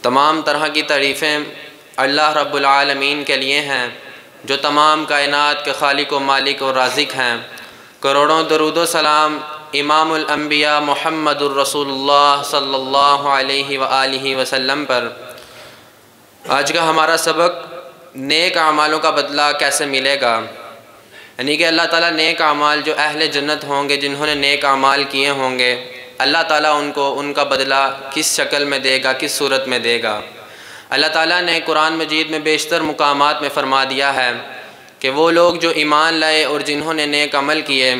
تمام طرح کی تعریفیں اللہ رب العالمین کے لیے ہیں جو تمام کائنات کے خالق و مالک و رازق ہیں۔ کروڑوں درود و سلام امام الانبیاء محمد الرسول اللہ صلی اللہ علیہ وآلہ وسلم پر۔ آج کا ہمارا سبق نیک اعمالوں کا بدلہ کیسے ملے گا، یعنی کہ اللہ تعالیٰ نیک اعمال جو اہل جنت ہوں گے، جنہوں نے نیک اعمال کیے ہوں گے، اللہ تعالیٰ ان کا بدلہ کس شکل میں دے گا، کس صورت میں دے گا۔ اللہ تعالیٰ نے قرآن مجید میں بیشتر مقامات میں فرما دیا ہے کہ وہ لوگ جو ایمان لائے اور جنہوں نے نیک عمل کیے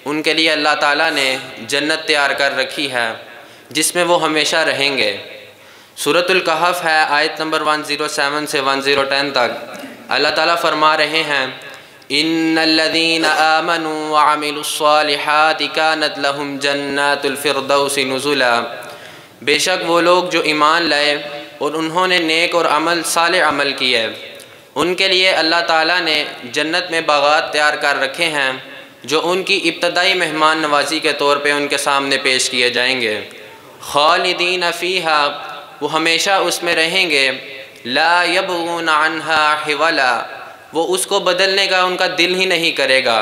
ان کے لیے اللہ تعالیٰ نے جنت تیار کر رکھی ہے جس میں وہ ہمیشہ رہیں گے۔ سورۃ الکہف ہے، آیت نمبر 107 سے 110 تک اللہ تعالیٰ فرما رہے ہیں، ان الذین آمنوا وعملوا الصالحات کانت لہم جنات الفردوس نزلا۔ بے شک وہ لوگ جو ایمان لائے اور انہوں نے نیک اور صالح عمل کیے ان کے لیے اللہ تعالیٰ نے جنت میں باغات تیار کر رکھے ہیں جو ان کی ابتدائی مہمان نوازی کے طور پہ ان کے سامنے پیش کیے جائیں گے۔ خالدین فیہا، وہ ہمیشہ اس میں رہیں گے، لا یبغون عنہا حولا، وہ اس کو بدلنے کا ان کا دل ہی نہیں کرے گا۔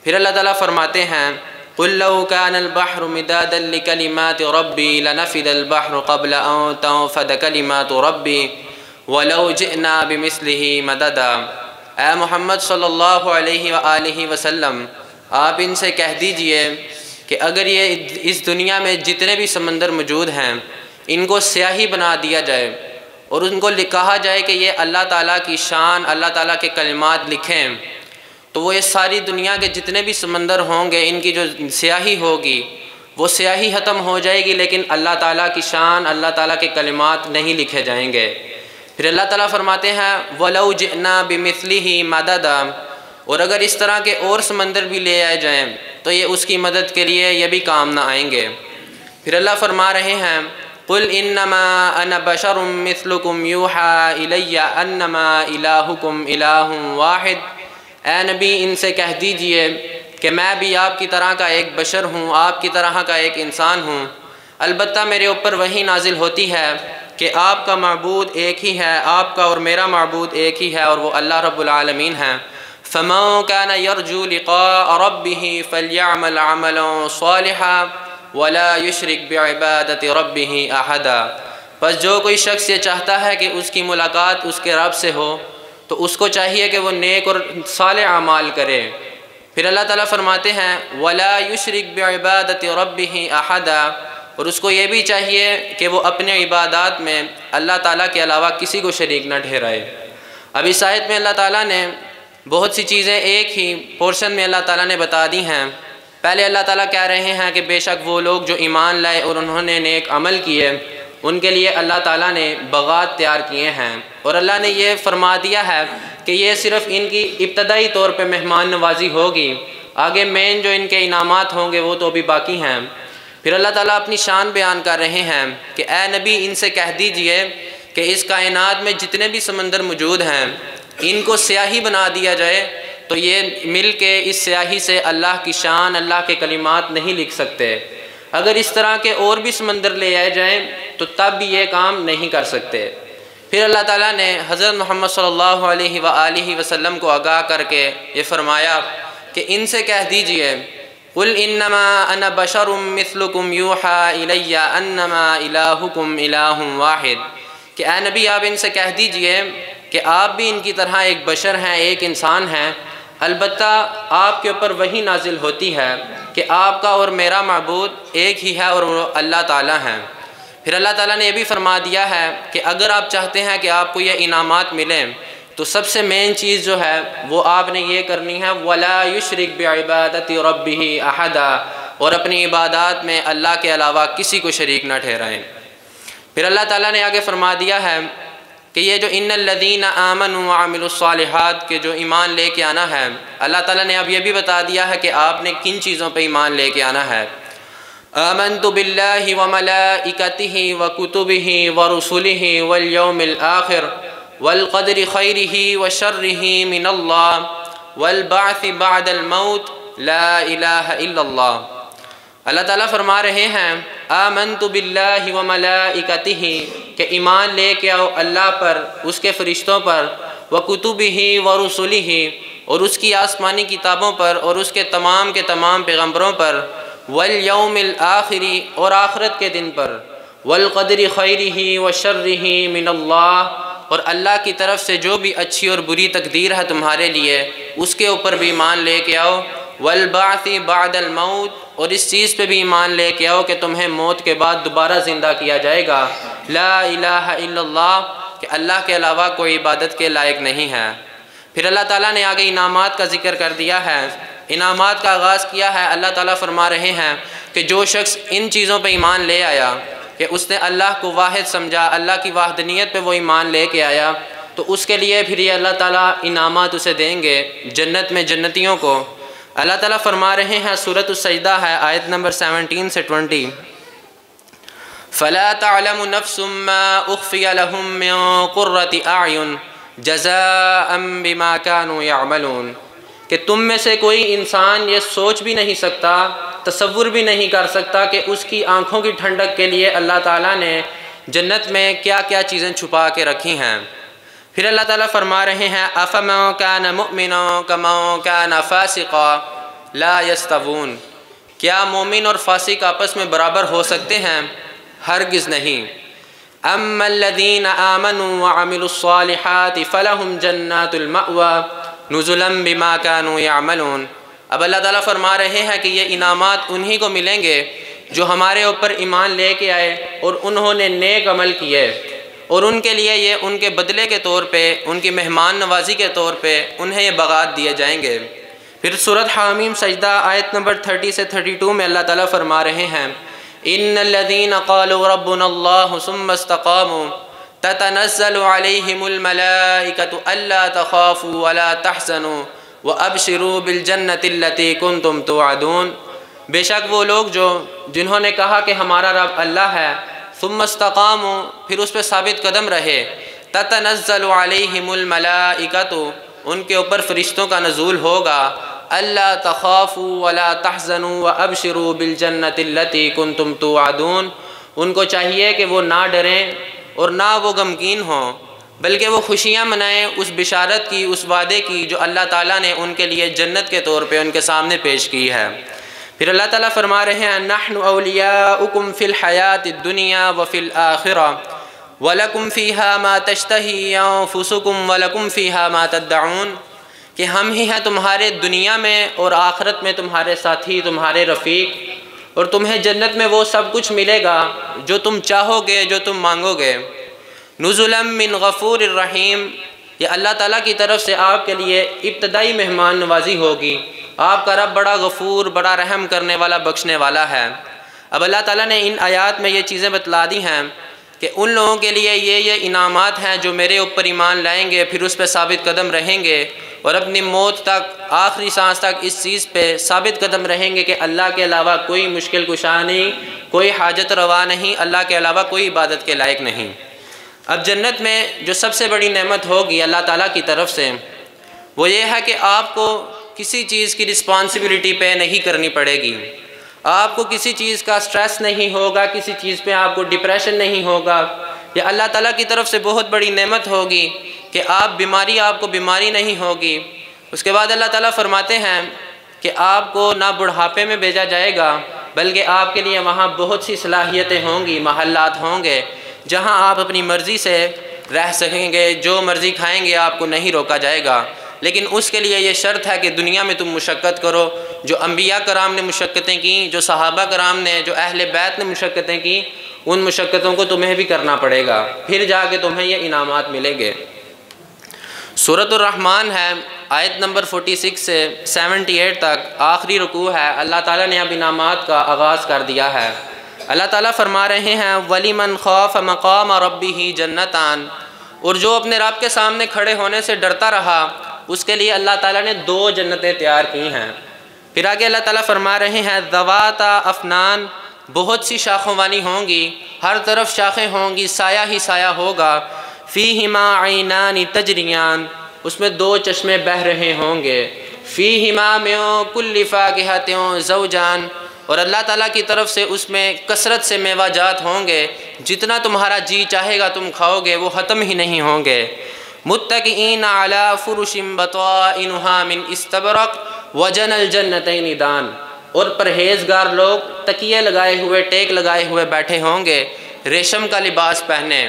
پھر اللہ تعالیٰ فرماتے ہیں، قُلْ لَوْ كَانَ الْبَحْرُ مِدَادًا لِكَلِمَاتِ رَبِّي لَنَفِدَ الْبَحْرُ قَبْلَ أَن تَنفَدَ كَلِمَاتُ رَبِّي وَلَوْ جِئْنَا بِمِثْلِهِ مَدَدًا۔ اے محمد صلی اللہ علیہ وآلہ وسلم، آپ ان سے کہہ دیجئے کہ اگر یہ اس دنیا میں جتنے بھی سمندر موجود ہیں ان کو سیاہی بنا دیا جائے اور ان کو کہا جائے کہ یہ اللہ تعالیٰ کی شان، اللہ تعالیٰ کے کلمات لکھیں، تو وہ یہ ساری دنیا کے جتنے بھی سمندر ہوں گے ان کی جو سیاہی ہوگی وہ سیاہی ختم ہو جائے گی، لیکن اللہ تعالیٰ کی شان، اللہ تعالیٰ کے کلمات نہیں لکھے جائیں گے۔ پھر اللہ تعالیٰ فرماتے ہیں، وَلَوْ جِئْنَا بِمِثْلِهِ مَدَدًا، اور اگر اس طرح کے اور سمندر بھی لے آئے جائیں تو یہ اس کی مدد کے لیے یہ بھی کام نہ آئیں گے۔ پھر اللہ فرما رہے ہیں، قُلْ إِنَّمَا أَنَا بَشَرٌ مِثْلُكُمْ يُوحَىٰ إِلَيَّ أَنَّمَا إِلَٰهُكُمْ إِلَٰهٌ وَاحِدٌ۔ اے نبی ان سے کہہ دیجئے کہ میں بھی آپ کی طرح کا ایک بشر ہوں، آپ کی طرح کا ایک انسان ہوں، البتہ میرے اوپر وحی نازل ہوتی ہے کہ آپ کا معبود ایک ہی ہے، آپ کا اور میرا معبود ایک ہی ہے، اور وہ اللہ رب العالمین ہیں۔ فَمَن كَانَ يَرْجُو لِقَاءَ رَبِّهِ فَلْيَعْمَلْ عَمَلًا صَالِحًا وَلَا يُشْرِكْ بِعِبَادَةِ رَبِّهِ أَحَدًا۔ پس جو کوئی شخص یہ چاہتا ہے کہ اس کی ملاقات اس کے رب سے ہو تو اس کو چاہیے کہ وہ نیک اور صالح اعمال کرے۔ پھر اللہ تعالیٰ فرماتے ہیں، وَلَا يُشْرِكْ بِعِبَادَةِ رَبِّهِ أَحَدًا، اور اس کو یہ بھی چاہیے کہ وہ اپنے عبادات میں اللہ تعالیٰ کے علاوہ کسی کو شریک نہ ٹھہرائے۔ اب اس آیت میں اللہ تعالیٰ نے بہت سی چیزیں ایک ہی پورشن میں اللہ تعالیٰ نے بتا دی ہیں۔ پہلے اللہ تعالیٰ کہہ رہے ہیں کہ بے شک وہ لوگ جو ایمان لائے اور انہوں نے نیک عمل کیے ان کے لیے اللہ تعالیٰ نے باغات تیار کیے ہیں، اور اللہ نے یہ فرما دیا ہے کہ یہ صرف ان کی ابتدائی طور پہ مہمان نوازی ہوگی، آگے مین جو ان کے انعامات ہوں گے وہ تو بھی باقی ہیں۔ پھر اللہ تعالیٰ اپنی شان بیان کر رہے ہیں کہ اے نبی ان سے کہہ دیجئے کہ اس کائنات میں جتنے بھی سمندر موجود ہیں ان کو سیاہی بنا دیا جائے تو یہ مل کے اس سیاہی سے اللہ کی شان، اللہ کے کلمات نہیں لکھ سکتے۔ اگر اس طرح کے اور بھی سمندر لے آئے جائیں تو تب بھی یہ کام نہیں کر سکتے۔ پھر اللہ تعالیٰ نے حضرت محمد صلی اللہ علیہ وآلہ وسلم کو آگاہ کر کے یہ فرمایا کہ ان سے کہہ دیجئے، قُلْ إِنَّمَا أَنَا بَشَرٌ مِثْلُكُمْ يُوحَىٰ إِلَيَّ أَنَّمَا إِلَٰهُكُمْ إِلَٰهٌ وَاحِدٌ، کہ اے نبی آپ ان سے کہہ دیجئے کہ آپ بھی ان کی طرح ایک بشر ہیں، ایک انسان ہیں، البتہ آپ کے اوپر وحی نازل ہوتی ہے کہ آپ کا اور میرا معبود ایک ہی ہے اور وہ اللہ تعالیٰ ہیں۔ پھر اللہ تعالیٰ نے یہ بھی فرما دیا ہے کہ اگر آپ چاہتے ہیں کہ آپ کو یہ انعامات ملیں تو سب سے مین چیز جو ہے وہ آپ نے یہ کرنی ہے، وَلَا يُشْرِكْ بِعِبَادَةِ رَبِّهِ أَحَدًا، اور اپنی عبادات میں اللہ کے علاوہ کسی کو شریک نہ ٹھہرائیں۔ پھر اللہ تعالیٰ نے آگے فرما دیا ہے کہ یہ جو ان الذین آمنوا وعملوا الصالحات کے جو ایمان لے کے آنا ہے، اللہ تعالیٰ نے اب یہ بھی بتا دیا ہے کہ آپ نے کن چیزوں پہ ایمان لے کے آنا ہے۔ آمنت باللہ وملائکتہ وکتبہ ورسلہ والیوم الآخر والقدر خیرہ وشرہ من اللہ والبعث بعد الموت لا الہ الا اللہ۔ اللہ تعالیٰ فرما رہے ہیں، آمنت باللہ وملائکتہ، کہ ایمان لے کے آؤ اللہ پر، اس کے فرشتوں پر، وَكُتُبِهِ وَرُسُلِهِ اور اس کی آسمانی کتابوں پر اور اس کے تمام پیغمبروں پر، وَالْيَوْمِ الْآخِرِ اور آخرت کے دن پر، وَالْقَدْرِ خَيْرِهِ وَشَرِّهِ مِنَ اللَّهِ اور اللہ کی طرف سے جو بھی اچھی اور بری تقدیر ہے تمہارے لیے اس کے اوپر بھی ایمان لے کے آؤ، وَالْبَعْثِ بَعْدَ الْمَوْتِ اور اس چیز پہ بھی ایمان لے کے آؤ کہ تمہیں موت کے بعد دوبارہ زندہ کیا جائے گا، لا الہ الا اللہ کہ اللہ کے علاوہ کوئی عبادت کے لائق نہیں ہے۔ پھر اللہ تعالیٰ نے آگے انعامات کا ذکر کر دیا ہے، انعامات کا آغاز کیا ہے۔ اللہ تعالیٰ فرما رہے ہیں کہ جو شخص ان چیزوں پہ ایمان لے آیا کہ اس نے اللہ کو واحد سمجھا، اللہ کی وحدانیت پہ وہ ایمان لے کے آیا، تو اس کے لیے پھر یہ اللہ تعالیٰ انعامات اسے دیں گے جنت میں جنتیوں کو۔ اللہ تعالیٰ فرما رہے ہیں، سورۃ السجدہ ہے آیت نمبر 17 سے 20، فَلَا تَعْلَمُ نَفْسٌ مَّا أُخْفِيَ لَهُم مِّن قُرَّةِ أَعْيُنٍ جَزَاءً بِمَا كَانُوا يَعْمَلُونَ کہ تم میں سے کوئی انسان یہ سوچ بھی نہیں سکتا، تصور بھی نہیں کر سکتا کہ اس کی آنکھوں کی ٹھنڈک کے لیے اللہ تعالیٰ نے جنت میں کیا کیا چیزیں چھپا کے رکھی ہیں۔ پھر اللہ تعالیٰ فرما رہے ہیں، أَفَمَن كَانَ مُؤْمِنًا كَمَن كَانَ فَاسِقًا لَا يَسْتَوُونَ کیا مومن اور فاسق آپس میں برابر ہو سکتے ہیں؟ ہرگز نہیں۔ أَمَّا الَّذِينَ آمَنُوا وَعَمِلُوا الصَّالِحَاتِ فَلَهُمْ جَنَّاتُ الْمَأْوَىٰ نُزُلًا بِمَا كَانُوا يَعْمَلُونَ اب اللہ تعالیٰ فرما رہے ہیں کہ یہ انعامات انہی کو ملیں گے جو ہمارے اوپر ایمان لے کے آئے اور انہوں نے نیک عمل کیے، اور ان کے لیے یہ ان کے بدلے کے طور پہ، ان کی مہمان نوازی کے طور پہ انہیں یہ باغات دیے جائیں گے۔ پھر سورۃ حامیم سجدہ آیت نمبر 30 سے 32 میں اللہ تعالیٰ فرما رہے ہیں، ان الذین قالوا ربنا اللہ ثم استقاموا تتنزل علیہم الملائکۃ الا تخافوا ولا تحزنوا وابشروا بالجنۃ التی کنتم توعدون بے شک وہ لوگ جنہوں نے کہا کہ ہمارا رب اللہ ہے، ثم استقاموا پھر اس پہ ثابت قدم رہے، تتنزل علیہم الملائکۃ ان کے اوپر فرشتوں کا نزول ہوگا، الا تخافوا ولا تحزنوا وابشروا بالجنۃ التی کنتم توعدون ان کو چاہیے کہ وہ نہ ڈریں اور نہ وہ غمگین ہوں، بلکہ وہ خوشیاں منائیں اس بشارت کی، اس وعدے کی جو اللہ تعالیٰ نے ان کے لیے جنت کے طور پہ ان کے سامنے پیش کی ہے۔ پھر اللہ تعالیٰ فرما رہے ہیں، نحن اولیاؤکم فی الحیاۃ الدنیا وفی الآخرہ وَلَكُمْ فِيهَا مَا تَشْتَهِي أَنفُسُكُمْ وَلَكُمْ فِيهَا مَا تَدَّعُونَ کہ ہم ہی ہیں تمہارے دنیا میں اور آخرت میں تمہارے ساتھی، تمہارے رفیق، اور تمہیں جنت میں وہ سب کچھ ملے گا جو تم چاہو گے، جو تم مانگو گے۔ نزلا من غفور الرحیم یہ اللہ تعالیٰ کی طرف سے آپ کے لیے ابتدائی مہمان نوازی ہوگی، آپ کا رب بڑا غفور، بڑا رحم کرنے والا، بخشنے والا ہے۔ اب اللہ تعالیٰ نے ان آیات میں یہ چیزیں بتلا دی ہیں کہ ان لوگوں کے لیے یہ انعامات ہیں جو میرے اوپر ایمان لائیں گے، پھر اس پہ ثابت قدم رہیں گے اور اپنی موت تک، آخری سانس تک اس چیز پہ ثابت قدم رہیں گے کہ اللہ کے علاوہ کوئی مشکل کشا نہیں، کوئی حاجت روا نہیں، اللہ کے علاوہ کوئی عبادت کے لائق نہیں۔ اب جنت میں جو سب سے بڑی نعمت ہوگی اللہ تعالیٰ کی طرف سے وہ یہ ہے کہ آپ کو کسی چیز کی رسپانسبلٹی پہ نہیں کرنی پڑے گی، آپ کو کسی چیز کا سٹریس نہیں ہوگا، کسی چیز پہ آپ کو ڈپریشن نہیں ہوگا۔ یہ اللہ تعالیٰ کی طرف سے بہت بڑی نعمت ہوگی کہ آپ کو بیماری نہیں ہوگی۔ اس کے بعد اللہ تعالیٰ فرماتے ہیں کہ آپ کو نہ بڑھاپے میں بھیجا جائے گا، بلکہ آپ کے لیے وہاں بہت سی صلاحیتیں ہوں گی، محلات ہوں گے جہاں آپ اپنی مرضی سے رہ سکیں گے، جو مرضی کھائیں گے آپ کو نہیں روکا جائے گا، لیکن اس کے لیے یہ شرط ہے کہ دنیا میں تم مشقت کرو، جو انبیاء کرام نے مشقتیں کیں، جو صحابہ کرام نے، جو اہل بیت نے مشقتیں کیں، ان مشقتوں کو تمہیں بھی کرنا پڑے گا، پھر جا کے تمہیں یہ انعامات ملیں گے۔ سورۃ الرحمن ہے آیت نمبر 46 سے 78 تک آخری رکوع ہے۔ اللہ تعالیٰ نے اب انعامات کا آغاز کر دیا ہے۔ اللہ تعالیٰ فرما رہے ہیں، وَلِمَنْ خَافَ مَقَامَ رَبِّهِ جَنَّتَانِ اور جو اپنے رب کے سامنے کھڑے ہونے سے ڈرتا رہا اس کے لیے اللہ تعالیٰ نے 2 جنتیں تیار کی ہیں۔ پھر آگے اللہ تعالیٰ فرما رہے ہیں، ذَوَاتَا أَفْنَانٍ بہت سی شاخوں والی ہوں گی، ہر طرف شاخیں ہوں گی، سایہ ہی سایہ ہوگا، فِيهِمَا عَيْنَانِ تَجْرِيَانِ اس میں 2 چشمے بہہ رہے ہوں گے، فِيهِمَا مِن كُلِّ فَاكِهَةٍ زَوْجَانِ اور اللہ تعالیٰ کی طرف سے اس میں کثرت سے میوہ جات ہوں گے، جتنا تمہارا جی چاہے گا تم کھاؤ گے، وہ ختم ہی نہیں ہوں گے۔ متکئین علی فرش بطائنها من استبرق وجن الجنتین دان، اور پرہیزگار لوگ تکیے لگائے ہوئے، ٹیک لگائے ہوئے بیٹھے ہوں گے، ریشم کا لباس پہنے۔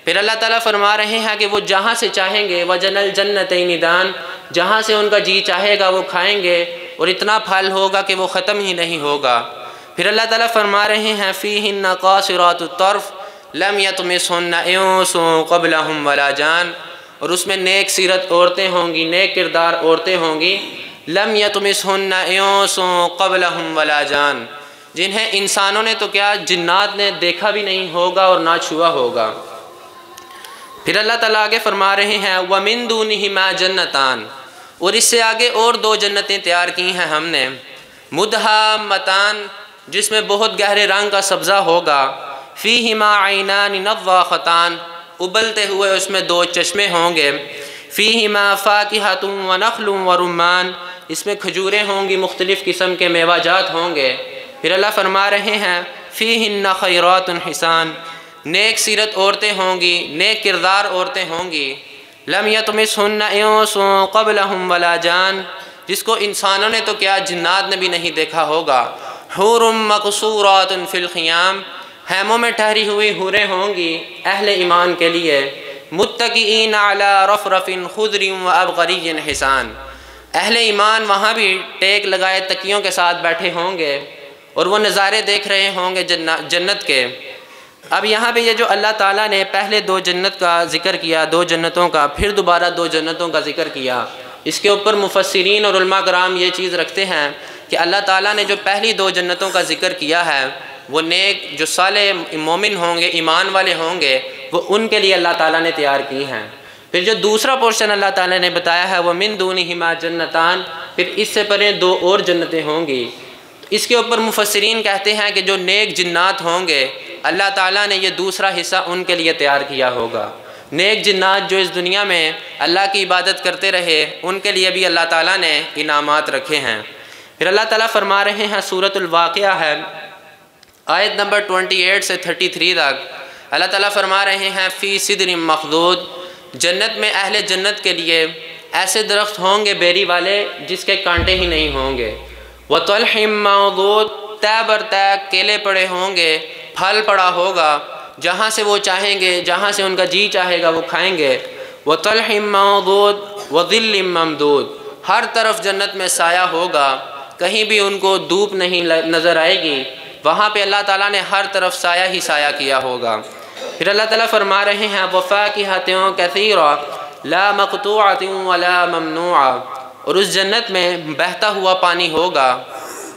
پھر اللہ تعالیٰ فرما رہے ہیں کہ وہ جہاں سے چاہیں گے، وجن الجنتین دان، جہاں سے ان کا جی چاہے گا وہ کھائیں گے، اور اتنا پھل ہوگا کہ وہ ختم ہی نہیں ہوگا۔ پھر اللہ تعالیٰ فرما رہے ہیں فیہن قاصرات الطرف لم یطمثہن انس قبلہم ولا جان، اور اس میں نیک سیرت عورتیں ہوں گی، نیک کردار عورتیں ہوں گی، لم یطمثہن انس قبلہم ولا جان، جنہیں انسانوں نے تو کیا جنات نے دیکھا بھی نہیں ہوگا اور نہ چھوا ہوگا۔ پھر اللہ تعالیٰ آگے فرما رہے ہیں وَمِن دُونِهِمَا جَنَّتَانِ، اور اس سے آگے اور دو جنتیں تیار کی ہیں ہم نے، مُدْهَامَّتَانِ، جس میں بہت گہرے رنگ کا سبزہ ہوگا، فِيهِمَا عَيْنَانِ نَضَّاخَتَانِ، ابلتے ہوئے اس میں دو چشمے ہوں گے، فِيهِمَا فَاكِهَةٌ وَنَخْلٌ وَرُمَّانٌ، اس میں کھجوریں ہوں گی، مختلف قسم کے میوہ جات ہوں گے۔ پھر اللہ فرما رہے ہیں فِيهِنَّ خَيْرَاتٌ حِسَانٌ، نیک سیرت عورتیں ہوں گی، نیک کردار عورتیں ہوں گی، لم یطمثہن انس قبلہم ولا جان، جس کو انسانوں نے تو کیا جنات نے بھی نہیں دیکھا ہوگا۔ حور مقصورات فی الخیام، خیموں میں ٹھہری ہوئی حوریں ہوں گی اہل ایمان کے لیے، متکئین علی رفرف خضر وابقری حسان، اہل ایمان وہاں بھی ٹیک لگائے تکیوں کے ساتھ بیٹھے ہوں گے اور وہ نظارے دیکھ رہے ہوں گے جنت کے۔ اب یہاں پہ یہ جو اللہ تعالیٰ نے پہلے دو جنت کا ذکر کیا، دو جنتوں کا، پھر دوبارہ دو جنتوں کا ذکر کیا، اس کے اوپر مفسرین اور علماء کرام یہ چیز رکھتے ہیں کہ اللہ تعالیٰ نے جو پہلی دو جنتوں کا ذکر کیا ہے وہ نیک جو صالح مومن ہوں گے، ایمان والے ہوں گے، وہ ان کے لیے اللہ تعالیٰ نے تیار کی ہیں۔ پھر جو دوسرا پورشن اللہ تعالیٰ نے بتایا ہے وہ من دونہما جنتان، پھر اس سے پرے دو اور جنتیں ہوں گی۔ اس کے اوپر مفسرین کہتے ہیں کہ جو نیک جنات ہوں گے اللہ تعالیٰ نے یہ دوسرا حصہ ان کے لیے تیار کیا ہوگا۔ نیک جنات جو اس دنیا میں اللہ کی عبادت کرتے رہے ان کے لیے بھی اللہ تعالیٰ نے انعامات رکھے ہیں۔ پھر اللہ تعالیٰ فرما رہے ہیں، سورۃ الواقعہ ہے آیت نمبر 28 سے 33 تک، اللہ تعالیٰ فرما رہے ہیں فی صدر مخضود، جنت میں اہل جنت کے لیے ایسے درخت ہوں گے بیری والے جس کے کانٹے ہی نہیں ہوں گے، وطلح منضود، طے بر طے کیلے پڑے ہوں گے، پھل پڑا ہوگا، جہاں سے وہ چاہیں گے، جہاں سے ان کا جی چاہے گا وہ کھائیں گے، وطلح منضود وظل ممدود، ہر طرف جنت میں سایہ ہوگا، کہیں بھی ان کو دھوپ نہیں نظر آئے گی، وہاں پہ اللہ تعالیٰ نے ہر طرف سایہ ہی سایہ کیا ہوگا۔ پھر اللہ تعالیٰ فرما رہے ہیں وفاکہۃ کثیرہ لا مقطوعۃ ولا ممنوعہ، اور اس جنت میں بہتا ہوا پانی ہوگا۔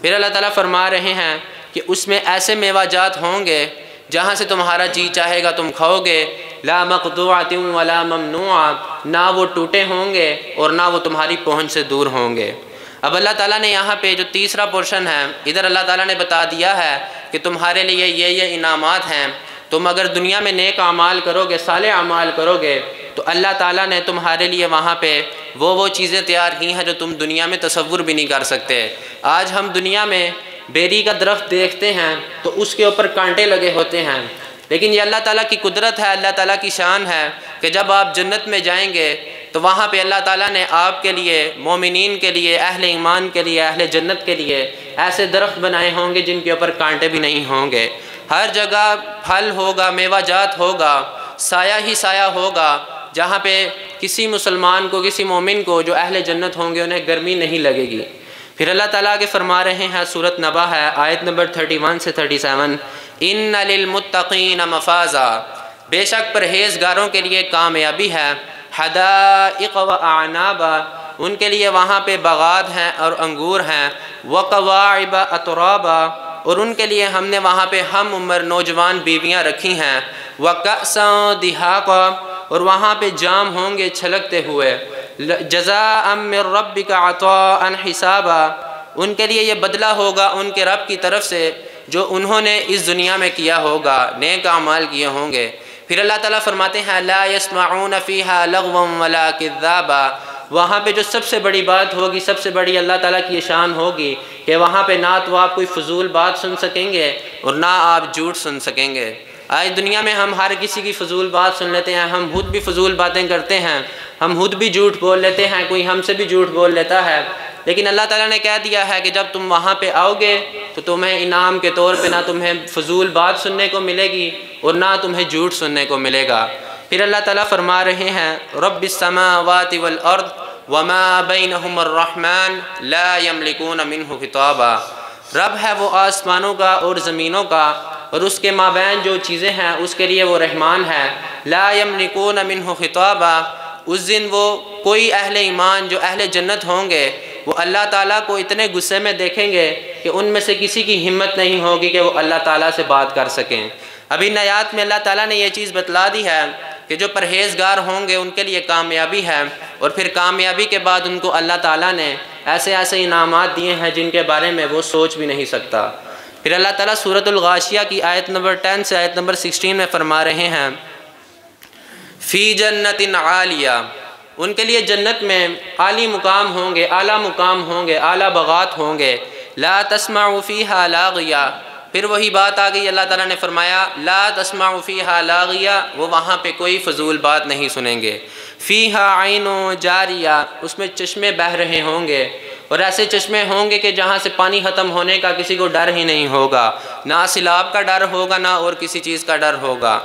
پھر اللہ تعالیٰ فرما رہے ہیں کہ اس میں ایسے میوہ جات ہوں گے جہاں سے تمہارا جی چاہے گا تم کھاؤ گے، لا مقطوعۃ ولا ممنوعہ، نہ وہ ٹوٹے ہوں گے اور نہ وہ تمہاری پہنچ سے دور ہوں گے۔ اب اللہ تعالیٰ نے یہاں پہ جو تیسرا پورشن ہے ادھر اللہ تعالیٰ نے بتا دیا ہے کہ تمہارے لیے یہ انعامات ہیں، تم اگر دنیا میں نیک اعمال کرو گے، صالح اعمال کرو گے تو اللہ تعالیٰ نے تمہارے لیے وہاں پہ وہ چیزیں تیار کی ہیں جو تم دنیا میں تصور بھی نہیں کر سکتے۔ آج ہم دنیا میں بیری کا درخت دیکھتے ہیں تو اس کے اوپر کانٹے لگے ہوتے ہیں، لیکن یہ اللہ تعالیٰ کی قدرت ہے، اللہ تعالیٰ کی شان ہے کہ جب آپ جنت میں جائیں گے تو وہاں پہ اللہ تعالیٰ نے آپ کے لیے، مومنین کے لیے، اہل ایمان کے لیے، اہل جنت کے لیے ایسے درخت بنائے ہوں گے جن کے اوپر کانٹے بھی نہیں ہوں گے۔ ہر جگہ پھل ہوگا، میوہ جات ہوگا، سایہ ہی سایہ ہوگا، جہاں پہ کسی مسلمان کو، کسی مومن کو جو اہل جنت ہوں گے انہیں گرمی نہیں لگے گی۔ پھر اللہ تعالیٰ کے فرما رہے ہیں، سورۃ نبا ہے آیت نمبر 31 سے 37، ان للمتقین مفازا، بے شک پرہیزگاروں کے لیے کامیابی ہے، حدائق و اعنابا، ان کے لیے وہاں پہ باغات ہیں اور انگور ہیں، وقواعب اترابا، اور ان کے لیے ہم نے وہاں پہ ہم عمر نوجوان بیویاں رکھی ہیں، وکأسا دہاقا، اور وہاں پہ جام ہوں گے چھلکتے ہوئے، جزاء من ربک عطاء حسابا، ان کے لیے یہ بدلہ ہوگا ان کے رب کی طرف سے جو انہوں نے اس دنیا میں کیا ہوگا، نیک اعمال کیے ہوں گے۔ پھر اللہ تعالیٰ فرماتے ہیں لا يسمعون فیہا لغوا ولا کذابا، وہاں پہ جو سب سے بڑی بات ہوگی، سب سے بڑی اللہ تعالیٰ کی شان ہوگی کہ وہاں پہ نہ تو آپ کوئی فضول بات سن سکیں گے اور نہ آپ جھوٹ سن سکیں گے۔ آج دنیا میں ہم ہر کسی کی فضول بات سن لیتے ہیں، ہم خود بھی فضول باتیں کرتے ہیں، ہم خود بھی جھوٹ بول لیتے ہیں، کوئی ہم سے بھی جھوٹ بول لیتا ہے، لیکن اللہ تعالیٰ نے کہہ دیا ہے کہ جب تم وہاں پہ آؤ گے تو تمہیں انعام کے طور پہ نہ تمہیں فضول بات سننے کو ملے گی اور نہ تمہیں جھوٹ سننے کو ملے گا۔ پھر اللہ تعالیٰ فرما رہے ہیں رب السماوات والارض وما بینہم الرحمن لا یملکون منہ خطابا۔ رب ہے وہ آسمانوں کا اور زمینوں کا اور اس کے مابین جو چیزیں ہیں اس کے لیے وہ رحمان ہے۔ لا یملکون منہ خطابا، اس دن وہ کوئی اہل ایمان جو اہل جنت ہوں گے وہ اللہ تعالیٰ کو اتنے غصے میں دیکھیں گے کہ ان میں سے کسی کی ہمت نہیں ہوگی کہ وہ اللہ تعالیٰ سے بات کر سکیں۔ ابھی آیات میں اللہ تعالیٰ نے یہ چیز بتلا دی ہے کہ جو پرہیزگار ہوں گے ان کے لیے کامیابی ہے، اور پھر کامیابی کے بعد ان کو اللہ تعالیٰ نے ایسے ایسے انعامات دیے ہیں جن کے بارے میں وہ سوچ بھی نہیں سکتا۔ پھر اللہ تعالیٰ سورۃ الغاشیہ کی آیت نمبر 10 سے آیت نمبر 16 میں فرما رہے ہیں فی جنت عالیہ، ان کے لیے جنت میں عالی مقام ہوں گے، اعلیٰ مقام ہوں گے، اعلیٰ باغات ہوں گے، لا تسمع فیہا لاغیہ۔ پھر وہی بات آ گئی، اللہ تعالیٰ نے فرمایا لا تسمع فیہا لاغیہ، وہ وہاں پہ کوئی فضول بات نہیں سنیں گے۔ فیہا عین جاریہ، اس میں چشمے بہہ رہے ہوں گے، اور ایسے چشمے ہوں گے کہ جہاں سے پانی ختم ہونے کا کسی کو ڈر ہی نہیں ہوگا، نہ سیلاب کا ڈر ہوگا نہ اور کسی چیز کا ڈر ہوگا۔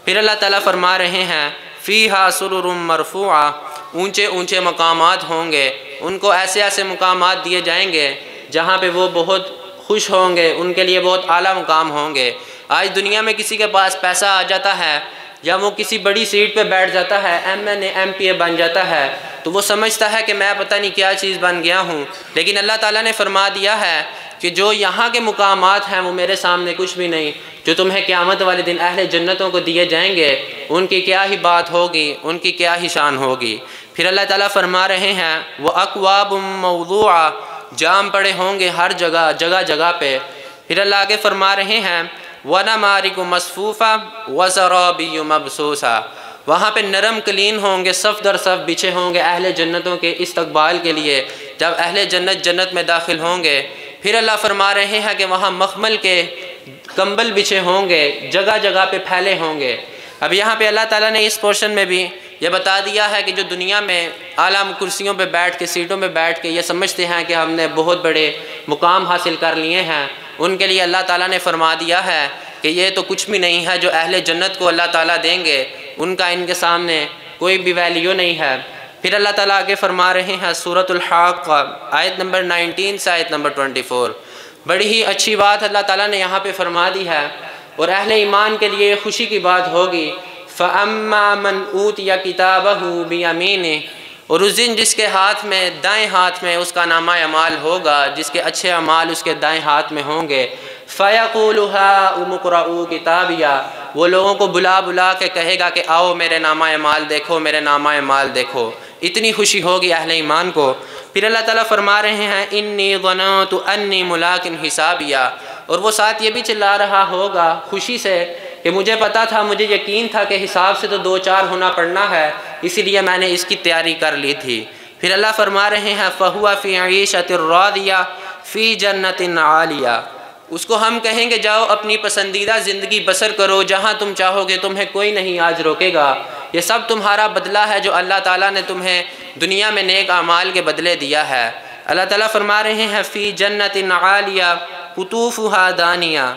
پھر اللہ تعالیٰ فرما رہے ہیں فیہا سرر مرفوعہ، اونچے اونچے مقامات ہوں گے، ان کو ایسے ایسے مقامات دیے جائیں گے جہاں پہ وہ بہت خوش ہوں گے، ان کے لیے بہت اعلیٰ مقام ہوں گے۔ آج دنیا میں کسی کے پاس پیسہ آ جاتا ہے یا وہ کسی بڑی سیٹ پہ بیٹھ جاتا ہے، MNA MPA بن جاتا ہے، تو وہ سمجھتا ہے کہ میں پتہ نہیں کیا چیز بن گیا ہوں، لیکن اللہ تعالیٰ نے فرما دیا ہے کہ جو یہاں کے مقامات ہیں وہ میرے سامنے کچھ بھی نہیں، جو تمہیں قیامت والے دن اہل جنتوں کو دیے جائیں گے ان کی کیا ہی بات ہوگی، ان کی کیا ہی شان ہوگی۔ پھر اللہ تعالیٰ فرما رہے ہیں وَأَكْوَابٌ مَوْضُوعَةٌ، جام پڑے ہوں گے ہر جگہ جگہ جگہ پہ۔ پھر اللہ آگے فرما رہے ہیں وَنَمَارِقُ مَصْفُوفَةٌ وَزَرَابِيُّ مَبْثُوثَةٌ، وہاں پہ نرم قلین ہوں گے، صف در صف بچھے ہوں گے اہل جنتوں کے استقبال کے لیے جب اہل جنت جنت میں داخل ہوں گے۔ پھر اللہ فرما رہے ہیں کہ وہاں مخمل کے کمبل بچھے ہوں گے، جگہ جگہ پہ پھیلے ہوں گے۔ اب یہاں پہ اللہ تعالیٰ نے اس پورشن میں بھی یہ بتا دیا ہے کہ جو دنیا میں اعلیٰ کرسیوں پہ بیٹھ کے، سیٹوں پہ بیٹھ کے یہ سمجھتے ہیں کہ ہم نے بہت بڑے مقام حاصل کر لیے ہیں، ان کے لیے اللہ تعالیٰ نے فرما دیا ہے کہ یہ تو کچھ بھی نہیں ہے، جو اہل جنت کو اللہ تعالیٰ دیں گے ان کا ان کے سامنے کوئی بھی ویلیو نہیں ہے۔ پھر اللہ تعالیٰ آگے فرما رہے ہیں سورۃ الحاقہ آیت نمبر 19 سے آیت نمبر 24، بڑی ہی اچھی بات اللہ تعالیٰ نے یہاں پہ فرما دی ہے، اور اہل ایمان کے لیے خوشی کی بات ہوگی فَأَمَّا مَنْ أُوتِيَ كِتَابَهُ بِيَمِينِهِ، اور اس دن جس کے ہاتھ میں، دائیں ہاتھ میں اس کا نامہ اعمال ہوگا، جس کے اچھے اعمال اس کے دائیں ہاتھ میں ہوں گے، فَيَقُولُ هَاؤُمُ اقْرَءُوا كِتَابِيَهْ، وہ لوگوں کو بلا بلا کے کہے گا کہ آؤ میرے نامہ اعمال دیکھو، میرے نامہ اعمال دیکھو، اتنی خوشی ہوگی اہل ایمان کو۔ پھر اللہ تعالیٰ فرما رہے ہیں انی ظننت انی ملاق حسابیہ، اور وہ ساتھ یہ بھی چلا رہا ہوگا خوشی سے کہ مجھے پتا تھا، مجھے یقین تھا کہ حساب سے تو 2-4 ہونا پڑنا ہے، اسی لیے میں نے اس کی تیاری کر لی تھی۔ پھر اللہ فرما رہے ہیں فَهُوَ فِي عِيشَةٍ رَاضِيَةٍ فِي جَنَّةٍ عَالِيَةٍ، اس کو ہم کہیں گے جاؤ اپنی پسندیدہ زندگی بسر کرو، جہاں تم چاہو گے، تمہیں کوئی نہیں آج روکے گا، یہ سب تمہارا بدلہ ہے جو اللہ تعالیٰ نے تمہیں دنیا میں نیک اعمال کے بدلے دیا ہے۔ اللہ تعالیٰ فرما رہے ہیں فی جنت عالیہ قطوفها دانیہ،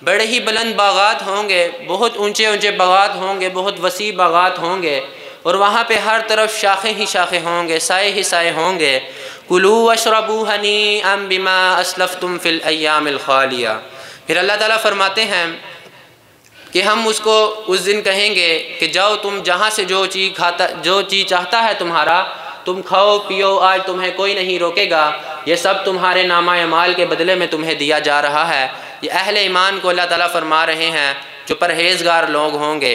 بڑے ہی بلند باغات ہوں گے، بہت اونچے اونچے باغات ہوں گے، بہت وسیع باغات ہوں گے، اور وہاں پہ ہر طرف شاخیں ہی شاخیں ہوں گے، سائے ہی سائے ہوں گے۔ کلوا واشربوا ہنیئا بما اسلفتم فی الایام الخالیہ۔ پھر اللہ تعالیٰ فرماتے ہیں کہ ہم اس کو اس دن کہیں گے کہ جاؤ تم جہاں سے جو چیز چاہتا ہے تمہارا، تم کھاؤ پیو، آج تمہیں کوئی نہیں روکے گا، یہ سب تمہارے نامہ اعمال کے بدلے میں تمہیں دیا جا رہا ہے۔ یہ اہل ایمان کو اللہ تعالیٰ فرما رہے ہیں جو پرہیزگار لوگ ہوں گے۔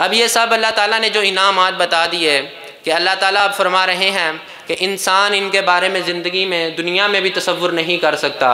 اب یہ سب اللہ تعالیٰ نے جو انعامات بتا دیے کہ اللہ تعالیٰ اب فرما رہے ہیں کہ انسان ان کے بارے میں زندگی میں دنیا میں بھی تصور نہیں کر سکتا۔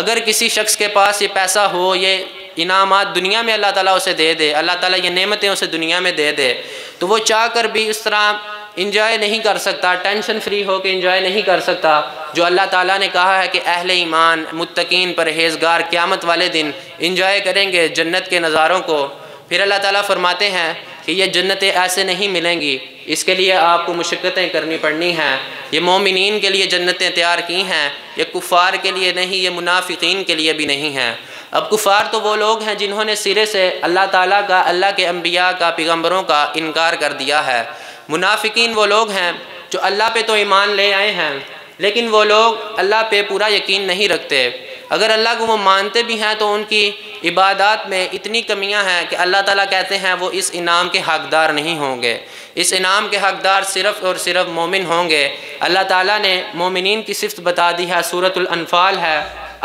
اگر کسی شخص کے پاس یہ پیسہ ہو، یہ انعامات دنیا میں اللہ تعالیٰ اسے دے دے، اللہ تعالیٰ یہ نعمتیں اسے دنیا میں دے دے، تو وہ چاہ کر بھی اس طرح انجوائے نہیں کر سکتا، ٹینشن فری ہو کے انجوائے نہیں کر سکتا جو اللہ تعالیٰ نے کہا ہے کہ اہل ایمان، متقین، پرہیزگار قیامت والے دن انجوائے کریں گے جنت کے نظاروں کو۔ پھر اللہ تعالیٰ فرماتے ہیں کہ یہ جنتیں ایسے نہیں ملیں گی، اس کے لیے آپ کو مشقتیں کرنی پڑنی ہیں۔ یہ مومنین کے لیے جنتیں تیار کی ہیں، یہ کفار کے لیے نہیں، یہ منافقین کے لیے بھی نہیں ہیں۔ اب کفار تو وہ لوگ ہیں جنہوں نے سرے سے اللہ تعالیٰ کا، اللہ کے انبیاء کا، پیغمبروں کا انکار کر دیا ہے۔ منافقین وہ لوگ ہیں جو اللہ پہ تو ایمان لے آئے ہیں لیکن وہ لوگ اللہ پہ پورا یقین نہیں رکھتے۔ اگر اللہ کو وہ مانتے بھی ہیں تو ان کی عبادات میں اتنی کمیاں ہیں کہ اللہ تعالیٰ کہتے ہیں وہ اس انعام کے حقدار نہیں ہوں گے۔ اس انعام کے حقدار صرف اور صرف مومن ہوں گے۔ اللہ تعالیٰ نے مومنین کی صفت بتا دی ہے، سورۃ الانفال ہے،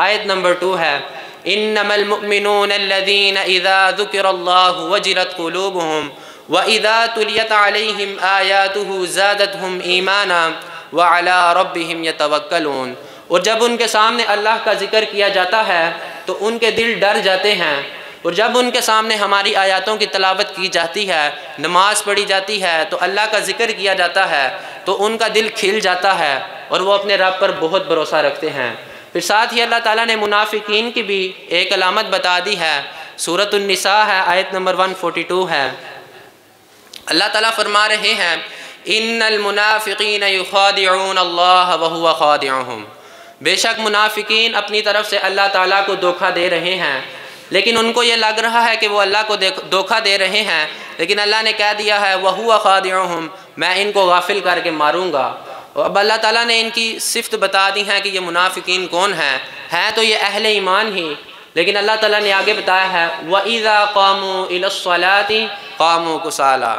آیت نمبر 2 ہے، انما المؤمنون الذین اذا ذکر اللہ وجلت قلوبہم وَإِذَا تُلِيَتْ عَلَيْهِمْ آيَاتُهُ زَادَتْهُمْ إِيمَانًا وَعَلَىٰ رَبِّهِمْ يَتَوَكَّلُونَ۔ اور جب ان کے سامنے اللہ کا ذکر کیا جاتا ہے تو ان کے دل ڈر جاتے ہیں، اور جب ان کے سامنے ہماری آیاتوں کی تلاوت کی جاتی ہے، نماز پڑھی جاتی ہے، تو اللہ کا ذکر کیا جاتا ہے تو ان کا دل کھل جاتا ہے اور وہ اپنے رب پر بہت بھروسہ رکھتے ہیں۔ پھر ساتھ ہی اللہ تعالیٰ نے منافقین کی بھی ایک علامت بتا دی ہے، سورۃ النساء ہے، آیت نمبر 142 ہے۔ اللہ تعالیٰ فرما رہے ہیں ان المنافقین یخادعون اللہ وہو خادعہم، بے شک منافقین اپنی طرف سے اللہ تعالیٰ کو دھوکہ دے رہے ہیں، لیکن ان کو یہ لگ رہا ہے کہ وہ اللہ کو دھوکہ دے رہے ہیں، لیکن اللہ نے کہہ دیا ہے وہو خادعہم، میں ان کو غافل کر کے ماروں گا۔ اب اللہ تعالیٰ نے ان کی صفت بتا دی ہے کہ یہ منافقین کون ہیں تو یہ اہل ایمان ہی، لیکن اللہ تعالیٰ نے آگے بتایا ہے وَإِذَا قَامُوا إِلَى الصَّلَاةِ قَامُوا كُسَالَىٰ،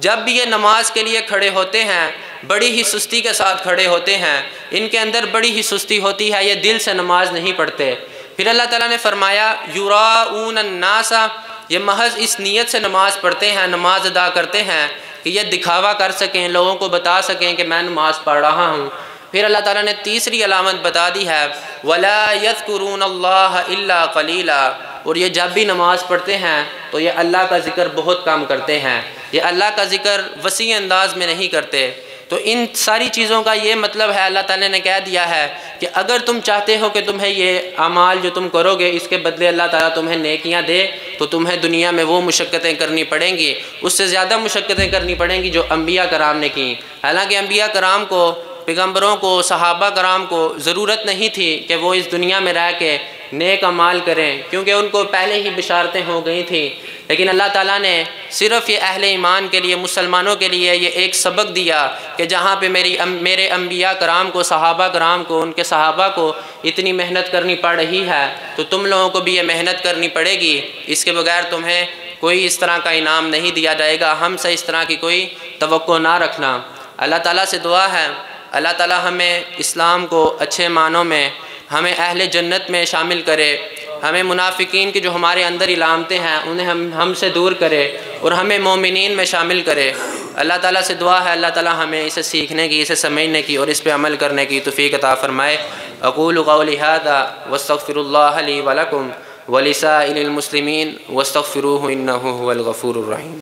جب بھی یہ نماز کے لیے کھڑے ہوتے ہیں بڑی ہی سستی کے ساتھ کھڑے ہوتے ہیں، ان کے اندر بڑی ہی سستی ہوتی ہے، یہ دل سے نماز نہیں پڑھتے۔ پھر اللہ تعالیٰ نے فرمایا یُرَاءُونَ النَّاسَ، یہ محض اس نیت سے نماز پڑھتے ہیں، نماز ادا کرتے ہیں کہ یہ دکھاوا کر سکیں، لوگوں کو بتا سکیں کہ میں نماز پڑھ رہا ہوں۔ پھر اللہ تعالیٰ نے تیسری علامت بتا دی ہے وَلَا يَذْكُرُونَ اللَّهَ إِلَّا قَلِيلًا، اور یہ جب بھی نماز پڑھتے ہیں تو یہ اللہ کا ذکر بہت کم کرتے ہیں، یہ اللہ کا ذکر وسیع انداز میں نہیں کرتے۔ تو ان ساری چیزوں کا یہ مطلب ہے، اللہ تعالیٰ نے کہہ دیا ہے کہ اگر تم چاہتے ہو کہ تمہیں یہ اعمال جو تم کرو گے اس کے بدلے اللہ تعالیٰ تمہیں نیکیاں دے تو تمہیں دنیا میں وہ مشقتیں کرنی پڑیں گی، اس سے زیادہ مشقتیں کرنی پڑیں گی جو انبیاء کرام نے کی۔ حالانکہ انبیاء کرام کو، پیغمبروں کو، صحابہ کرام کو ضرورت نہیں تھی کہ وہ اس دنیا میں رہ کے نیک اعمال کریں، کیونکہ ان کو پہلے ہی بشارتیں ہو گئی تھیں، لیکن اللہ تعالیٰ نے صرف یہ اہل ایمان کے لیے، مسلمانوں کے لیے یہ ایک سبق دیا کہ جہاں پہ میرے انبیاء کرام کو، صحابہ کرام کو، ان کے صحابہ کو اتنی محنت کرنی پڑ رہی ہے تو تم لوگوں کو بھی یہ محنت کرنی پڑے گی، اس کے بغیر تمہیں کوئی اس طرح کا انعام نہیں دیا جائے گا، ہم سے اس طرح کی کوئی توقع نہ رکھنا۔ اللہ تعالیٰ سے دعا ہے اللہ تعالیٰ ہمیں اسلام کو اچھے معنوں میں، ہمیں اہل جنت میں شامل کرے، ہمیں منافقین کی جو ہمارے اندر علامتیں ہیں انہیں ہم سے دور کرے اور ہمیں مومنین میں شامل کرے۔ اللہ تعالیٰ سے دعا ہے اللہ تعالیٰ ہمیں اسے سیکھنے کی، اسے سمجھنے کی اور اس پہ عمل کرنے کی توفیق عطا فرمائے۔ اقول قولی ھذا واستغفر اللہ لی ولکم ولسائر المسلمین واستغفروہ انہ ھو الغفور الرحیم۔